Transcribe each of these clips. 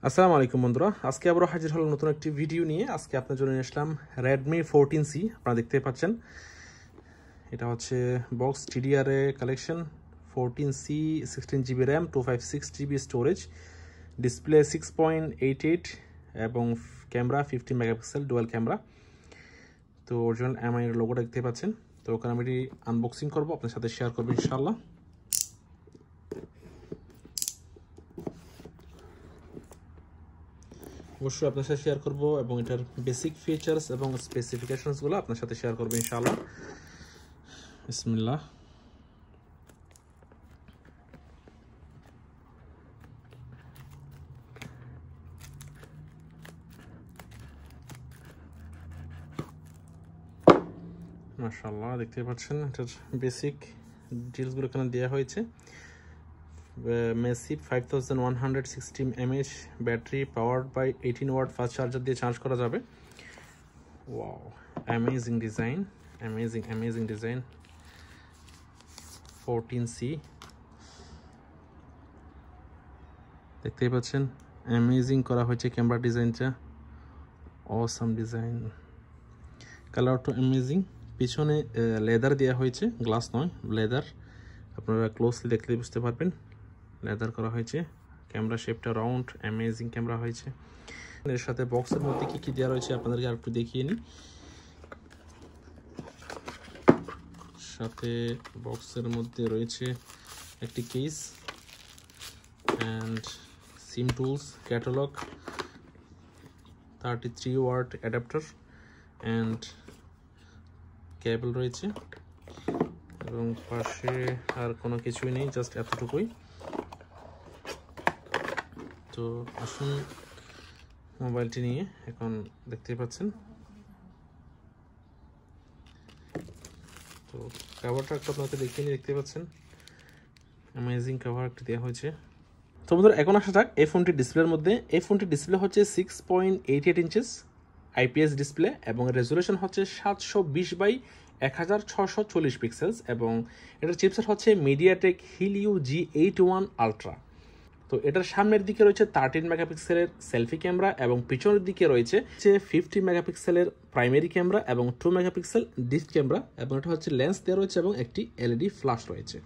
আসসালামু আলাইকুম বন্ধুরা, আজকে আবারও হাজির হলাম নতুন একটি ভিডিও নিয়ে। আজকে আপনার জন্য নিয়ে আসলাম Redmi 14C। আপনারা দেখতে পাচ্ছেন এটা হচ্ছে box TDR collection. 14C 16GB RAM, 256GB storage, display 6.88 এবং ক্যামেরা 50 মেগাপিক্সেল ডুয়াল ক্যামেরা। তো অরিজিনাল MI এর লোগোটা দেখতে পাচ্ছেন। তো ওখানে আমি আনবক্সিং করবো, আপনার সাথে শেয়ার করবো ইনশাআল্লাহ। অবশ্যই আপনার সাথে শেয়ার করব এবং এটার বেসিক ফিচার্স এবং স্পেসিফিকেশনসগুলো আপনার সাথে শেয়ার করব ইনশাআল্লাহ। বিসমিল্লাহ। মাশাআল্লাহ, দেখতে পাচ্ছেন এটার বেসিক ডিটেইলসগুলো এখানে দেওয়া হয়েছে। Massive 5160 mAh battery, powered by 18 watt fast charger দিয়ে চার্জ করা যাবে। Wow, amazing design, amazing design. 14C দেখতেই পাচ্ছেন, অ্যামেজিং করা হয়েছে ক্যামেরা ডিজাইনটা, অসাম ডিজাইন, কালারটা অ্যামেজিং। পিছনে লেদার দেওয়া হয়েছে, গ্লাস নয়, লেদার। আপনারা ক্লোজলি দেখলে বুঝতে পারবেন লেদার করা হয়েছে। ক্যামেরা শেপটা রাউন্ড, অ্যামেজিং ক্যামেরা হয়েছে। এর সাথে বক্সের মধ্যে কি কি দেওয়া রয়েছে আপনাদেরকে আর একটু দেখিয়ে নিই। সাথে বক্সের মধ্যে রয়েছে একটি case and SIM tools, catalog, 33 watt adapter and cable রয়েছে। এবং পাশে আর কোনো কিছুই নেই, জাস্ট এতটুকুই। তো আসুন মোবাইলটি নিয়ে এখন দেখতেই পাচ্ছেন। তো কভারটা একটা আপনাকে দেখিয়ে নিয়ে দেখতে পাচ্ছেন, অ্যামেজিং কভার একটা দেওয়া হয়েছে। তো বন্ধুরা, এখন আসা যাক এই ফোনটির ডিসপ্লের মধ্যে। এই ফোনটির ডিসপ্লে হচ্ছে 6.88 ইঞ্চেস IPS ডিসপ্লে এবং রেজুলেশন হচ্ছে 720x1640 পিক্সেলস এবং এটার চিপসেট হচ্ছে মিডিয়াটেক Helio G81 Ultra। তো এটার সামনের দিকে রয়েছে 13 মেগাপিক্সেলের সেলফি ক্যামেরা এবং পিছনের দিকে রয়েছে 50 মেগাপিক্সেলের প্রাইমারি ক্যামেরা এবং 2 মেগাপিক্সেল ডিপ ক্যামেরা এবং এটা হচ্ছে লেন্স দেওয়া রয়েছে এবং একটি LED ফ্ল্যাশ রয়েছে।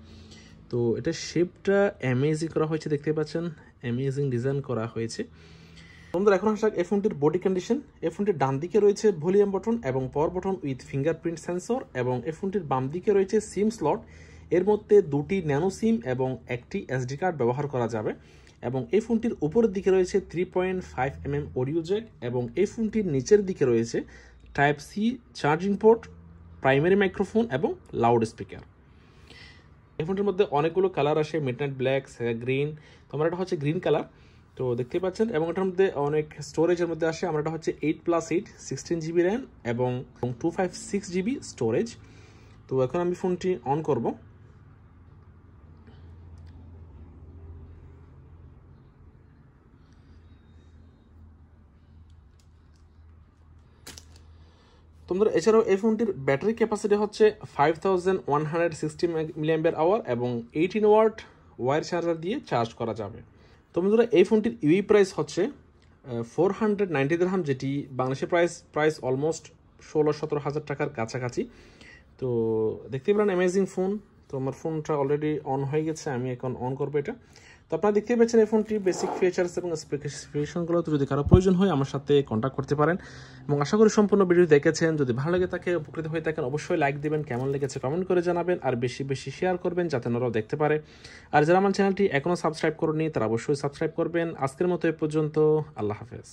তো এটা শেপটা অ্যামেজিং করা হয়েছে, দেখতে পাচ্ছেন অ্যামেজিং ডিজাইন করা হয়েছে। বন্ধুরা, এখন আসা এই ফোনটির বডি কন্ডিশন। এই ফোনটির ডান দিকে রয়েছে ভলিউম বাটন এবং power button with fingerprint sensor এবং এই ফোনটির বাম দিকে রয়েছে সিম স্লট। এর মধ্যে দুটি ন্যানো সিম এবং একটি SD কার্ড ব্যবহার করা যাবে এবং এই ফোনটির উপরের দিকে রয়েছে 3.5 mm অডিও জ্যাক এবং এই ফোনটির নিচের দিকে রয়েছে Type-C charging port, primary microphone এবং লাউড স্পিকার। এই ফোনটির মধ্যে অনেকগুলো কালার আসে, মিডনাইট ব্ল্যাক, গ্রিন। তো আমার এটা হচ্ছে গ্রিন কালার, তো দেখতে পাচ্ছেন। এবং এটার মধ্যে অনেক স্টোরেজের মধ্যে আসে। আমার এটা হচ্ছে 8+8 16GB র্যাম এবং 256GB স্টোরেজ। তো এখন আমি ফোনটি অন করব। তোমরা এছাড়াও এই ফোনটির ব্যাটারি ক্যাপাসিটি হচ্ছে 5160 mAh এবং 18 ওয়াট ওয়্যার চার্জার দিয়ে চার্জ করা যাবে। তো বন্ধুরা, এই ফোনটির ইউই প্রাইস হচ্ছে 490 দিরহাম, যেটি বাংলাদেশের প্রাইস অলমোস্ট 16-17 হাজার টাকার কাছাকাছি। তো দেখতে পারেন অ্যামেজিং ফোন। তো আমার ফোনটা অলরেডি অন হয়ে গেছে, আমি এখন অন করবো এটা। তো আপনারা দেখতে পাচ্ছেন এই ফোনটি বেসিক ফিচার্স এবং স্পেসিফিকেশনগুলো। তো যদি কারো প্রয়োজন হয় আমার সাথে কন্ট্যাক্ট করতে পারেন এবং আশা করি সম্পূর্ণ ভিডিও দেখেছেন। যদি ভালো লাগে তাকে, উপকৃত হয়ে থাকেন, অবশ্যই লাইক দিবেন, কেমন লেগেছে কমেন্ট করে জানাবেন আর বেশি বেশি শেয়ার করবেন যাতে ওরাও দেখতে পারে। আর যারা আমার চ্যানেলটি এখনও সাবস্ক্রাইব করেনি তারা অবশ্যই সাবস্ক্রাইব করবেন। আজকের মতো এ পর্যন্ত, আল্লাহ হাফেজ।